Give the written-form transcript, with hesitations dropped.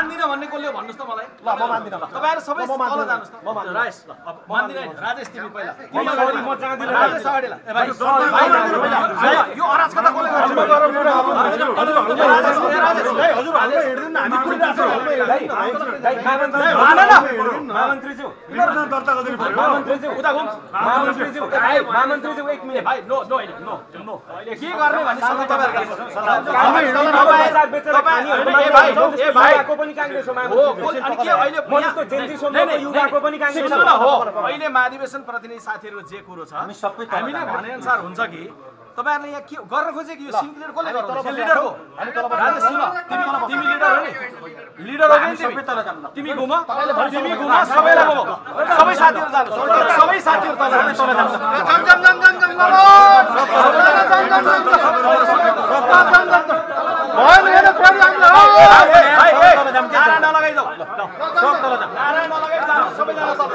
मान्दिन भन्ने कसले हो भन्नुस् त मलाई ल म मान्दिन ल तपाईहरु सबै तल जानुस् त राजेश ल अब मान्दिन हैन राजेश तिमी पहिला तिमी म जाँदिन राजेश अगाडि ल ए भाइ यो अराजकता कसले गर्छ हजुर हामी हिड्दैन हामी कुरिरहेको महामन्त्रीज्यू दर्ता गरिदिनु पर्यो महामन्त्रीज्यू उता घुम महामन्त्रीज्यू भाइ महामन्त्रीज्यू एक मिनेट भाइ नो नो नो नो अहिले के गर्ने भन्ने सल्लाह तपाईहरुको ए भाइ को पनि कांग्रेस हो महामन्त्री अनि के अहिले म जस्तो जेन्जी समूहको युवाको पनि कांग्रेस हो अहिले महाधिवेशन प्रतिनिधि साथीहरुको जे कुरो छ हामीले भने अनुसार हुन्छ कि तपाईहरुले यहाँ के गर्न खोजे कि यो सिन्क्लियर कसले गर्छ लिडर हो हामी तल राजेश सिंह तिमी लिडर हो नि लिडर हो नि तिमी घुम सबैलाई घुम सबै साथीहरु जानु सबै साथीहरु तल नारा नलगाइदेऊ नारा नलगाइ जानु सबैजना तल